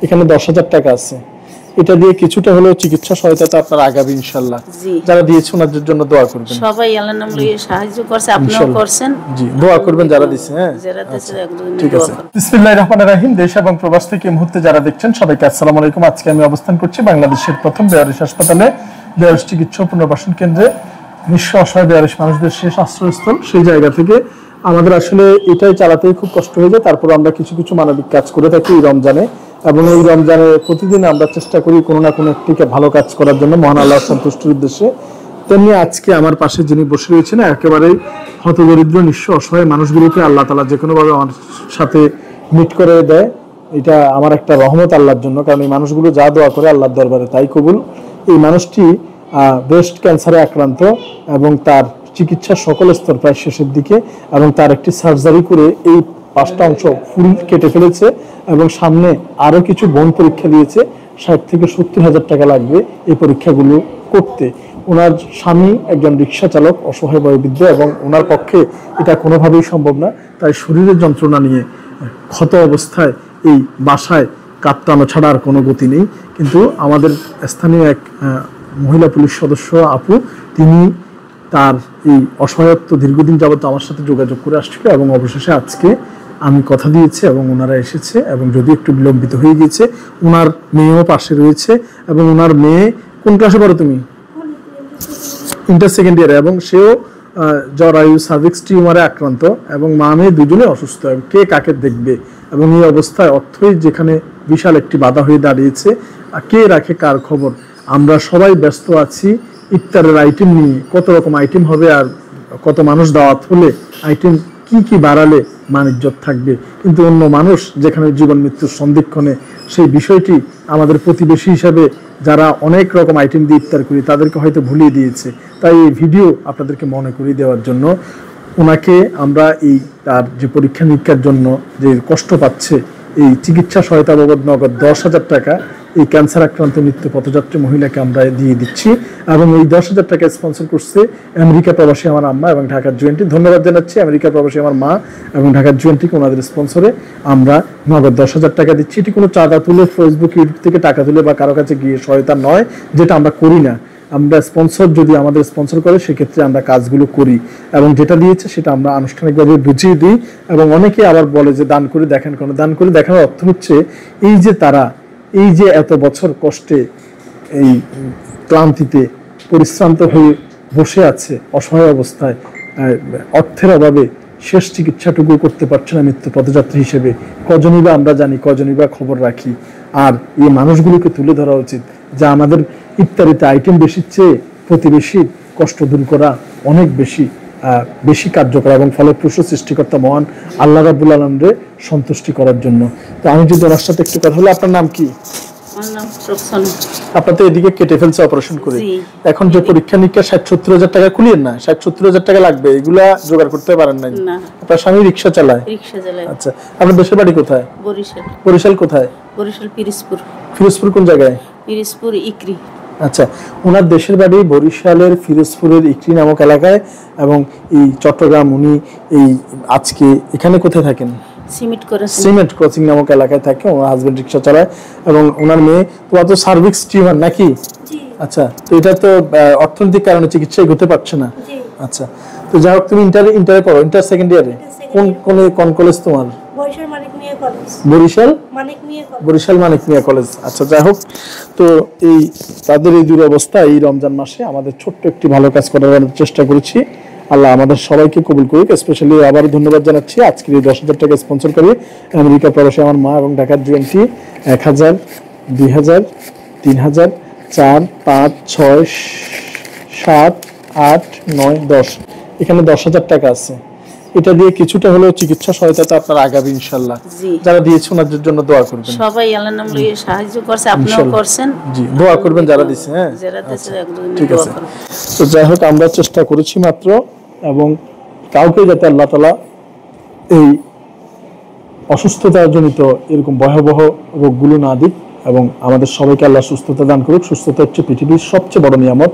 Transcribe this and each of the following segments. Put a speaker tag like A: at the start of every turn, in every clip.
A: এখানে 10,000 টাকা আছে। এটা দিয়ে কিছুটা হলেও চিকিৎসা সহায়তা আপনার আগাবে ইনশাআল্লাহ। যারা দিয়েছে ওনাদের জন্য দোয়া করবেন।
B: সবাই আল্লাহর নাম লইয়ে সাহায্য করছে, আপনিও করছেন।
A: জি, দোয়া করবেন যারা দিয়েছে। হ্যাঁ,
B: যারা দিয়েছে একজন
A: ঠিক আছে। বিসমিল্লাহির রহমানির রহিম। দেশ এবং প্রবাস থেকে এই মুহূর্তে যারা দেখছেন সবাইকে আসসালামু আলাইকুম। আজকে আমি অবস্থান করছি বাংলাদেশের প্রথম বেয়ারিশ হাসপাতালে, বেয়ারিশ চিকিৎসা পুনর্বাসন কেন্দ্রে। নিঃস্ব অসহায় বেয়ারিশ মানুষদের শেষ আশ্রয়স্থল। সেই জায়গা থেকে আমাদের আসলে এটাই চালাতেই খুব কষ্ট হয়ে যায়। তারপর আমরা কিছু কিছু মানবিক কাজ করে থাকি এই রমজানে, এবং এই রমজানে প্রতিদিন আমরা চেষ্টা করি কোনো না কোনো একটিকে ভালো কাজ করার জন্য মহান আল্লাহর সন্তুষ্টির উদ্দেশ্যে। তেমনি আজকে আমার পাশে যিনি বসে রয়েছেন একেবারেই হতদরিদ্র নিঃস্ব অসহায় মানুষগুলোকে আল্লাহ তাআলা যে কোনোভাবে আমার সাথে মিট করে দেয়, এটা আমার একটা রহমত আল্লাহর জন্য। কারণ এই মানুষগুলো যা দোয়া করে আল্লাহর দরবারে তাই কবুল। এই মানুষটি ব্রেস্ট ক্যান্সারে আক্রান্ত এবং তার চিকিৎসার সকল স্তর প্রায় শেষের দিকে, এবং তার একটি সার্জারি করে এই 5টা অংশ ফুল কেটে ফেলেছে এবং সামনে আরো কিছু বোন পরীক্ষা দিয়েছে। 60 থেকে 70,000 টাকা লাগবে এই পরীক্ষাগুলো করতে। ওনার স্বামী একজন রিক্সা চালক, অসহায় বয়োবৃদ্ধ, এবং ওনার পক্ষে এটা কোনোভাবেই সম্ভব না। তাই শরীরের যন্ত্রণা নিয়ে ক্ষত অবস্থায় এই বাসায় কাঁদতানো ছাড়া আর কোনো গতি নেই। কিন্তু আমাদের স্থানীয় এক মহিলা পুলিশ সদস্য আপু, তিনি তার এই অসহায়ত্ব দীর্ঘদিন যাবত আমার সাথে যোগাযোগ করে আসছিল, এবং অবশেষে আজকে আমি কথা দিয়েছি এবং ওনারা এসেছে। এবং যদি একটু বিলম্বিত হয়ে গিয়েছে, ওনার মেয়েও পাশে রয়েছে। এবং ওনার মেয়ে কোন ক্লাসে পড়ো তুমি? ইন্টার সেকেন্ড ইয়ারে। এবং সেও জরায়ু সার্ভিক্স টিউমারে আক্রান্ত, এবং মা মেয়ে দুজনে অসুস্থ। কে কাকে দেখবে? এবং এই অবস্থায় অর্থই যেখানে বিশাল একটি বাধা হয়ে দাঁড়িয়েছে, কে রাখে কার খবর? আমরা সবাই ব্যস্ত আছি ইফতারের আইটেম নিয়ে। কত রকম আইটেম হবে, আর কত মানুষ দাওয়াত হলে আইটেম কি কি বাড়ালে মানিজ্যত থাকবে। কিন্তু অন্য মানুষ যেখানে জীবন মৃত্যুর সন্ধিক্ষণে, সেই বিষয়টি আমাদের প্রতিবেশী হিসাবে যারা অনেক রকম আইটেম দিয়ে ইফতার করি তাদেরকে হয়তো ভুলিয়ে দিয়েছে। তাই এই ভিডিও আপনাদেরকে মনে করিয়ে দেওয়ার জন্য। ওনাকে আমরা এই তার যে পরীক্ষা নিরীক্ষার জন্য যে কষ্ট পাচ্ছে, এই চিকিৎসা সহায়তা বাবদ নগদ 10,000 টাকা এই ক্যান্সার আক্রান্ত নিত্য পথযাত্রী মহিলাকে আমরা দিয়ে দিচ্ছি। এবং এই 10,000 টাকা স্পন্সর করছে আমেরিকা প্রবাসী আমার আম্মা এবং ঢাকার জুয়েন্টি। ধন্যবাদ জানাচ্ছি আমেরিকা প্রবাসী আমার মা এবং ঢাকার জুয়েন্টিকে। ওনাদের স্পন্সরে আমরা নগদ 10,000 টাকা দিচ্ছি। এটি কোনো চাঁদা তুলে ফেসবুক ইউটিউব থেকে টাকা তুলে বা কারো কাছে গিয়ে সহায়তা নয়, যেটা আমরা করি না। আমরা স্পন্সর যদি আমাদের স্পন্সর করে সেক্ষেত্রে আমরা কাজগুলো করি, এবং যেটা দিয়েছে সেটা আমরা আনুষ্ঠানিকভাবে বুঝিয়ে দিই। এবং অনেকে আবার বলে যে দান করে দেখেন কেন? দান করে দেখানোর অর্থ হচ্ছে এই যে তারা এই যে এত বছর কষ্টে এই ক্লান্তিতে পরিশ্রান্ত হয়ে বসে আছে অসহায় অবস্থায়, অর্থের অভাবে শেষ চিকিৎসাটুকু করতে পারছে না মৃত্যু পথযাত্রী হিসেবে। কজনই বা আমরা জানি, কজনই বা খবর রাখি। আর এই মানুষগুলোকে তুলে ধরা উচিত, যা আমাদের ইফতারিতে আইটেম বেশির চেয়ে প্রতিবেশীর কষ্ট দূর করা অনেক বেশি কার্যকর এবং ফলপ্রসূ সৃষ্টিকর্তা মহান আল্লাহ রাব্বুল আলামিনের সন্তুষ্টি করার জন্য। তো আমি যদি ওনার সাথে একটু কথা বলি। আপনার নাম কি? আপনার তো এদিকে কেটে ফেলছে অপারেশন করে। এখন যে পরীক্ষা নিরীক্ষা 60-70,000 টাকা খুলিয়েন না, 60-70,000 টাকা লাগবে, এগুলা জোগাড় করতে পারেন না? আপনার স্বামী রিক্সা চালায়? আচ্ছা, আপনার দেশের বাড়ি কোথায়? বরিশাল। বরিশাল কোথায়? বরিশাল পিরোজপুর। পিরোজপুর কোন জায়গায়? পিরোজপুর ইকরি। আচ্ছা, ওনার দেশের বাড়ি বরিশালের ফিরোজপুরের ইকরি নামক এলাকায়, এবং এই চট্টগ্রাম উনি এই আজকে এখানে কোথায় থাকেন? সিমেন্ট ক্রসিং নামক এলাকায় থাকে। ওনার হাজবেন্ড রিক্সা চালায় এবং ওনার মেয়ে। তোমার তো সার্ভিক্স টিউমার নাকি? আচ্ছা, তো এটা তো অর্থনৈতিক কারণে চিকিৎসা এগোতে পারছে না। আচ্ছা, তো যাই হোক, তুমি ইন্টারে পড়ো, ইন্টার সেকেন্ড ইয়ারে। কোন কলেজ তোমার? বরিশাল মানিক মিয়া কলেজ। আচ্ছা, যাই হোক, তো এই তাদের এই দুরবস্থা, এই রমজান মাসে আমাদের ছোট্ট একটি ভালো কাজ করার চেষ্টা করেছি। আল্লাহ আমাদের সবাইকে কবুল করুক। স্পেশালি আবার ধন্যবাদ জানাচ্ছি আজকের এই 10,000 টাকা স্পন্সর করে আমেরিকা প্রবাসী আমার মা এবং ঢাকার জুয়েন্টি। 1,000, 2,000, 3,000, 4, 5, 6, 7, 8, 9, 10। এখানে 10,000 টাকা আছে। এটা দিয়ে কিছুটা হলেও চিকিৎসা সহায়তা আপনার আগাবে ইনশাআল্লাহ। যারা দিয়েছে ওনাদের জন্য দোয়া করবেন।
B: সবাই আল্লাহর নাম লইয়ে সাহায্য করছে, আপনিও করছেন।
A: জি, দোয়া করবেন যারা দিয়েছে। হ্যাঁ,
B: যারা দিয়েছে একজন
A: ঠিক আছে। তো যাই হোক, আমরা চেষ্টা করেছি মাত্র, এবং কাউকে যাতে আল্লাহ তাআলা এই অসুস্থতাজনিত এরকম ভয়াবহ রোগগুলো না দিক, এবং আমাদের সবাইকে আল্লাহ সুস্থতা দান করুক। সুস্থতা হচ্ছে পৃথিবীর সবচেয়ে বড় নিয়ামত।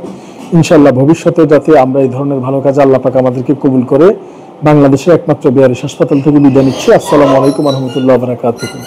A: ইনশাআল্লাহ ভবিষ্যতে যাতে আমরা এই ধরনের ভালো কাজ আল্লাহ পাক আমাদেরকে কবুল করে। বাংলাদেশের একমাত্র বেয়ারিশ হাসপাতাল থেকে বিদায় নিচ্ছি। আসসালামু আলাইকুম ওয়া রাহমাতুল্লাহি ওয়া বারাকাতুহু।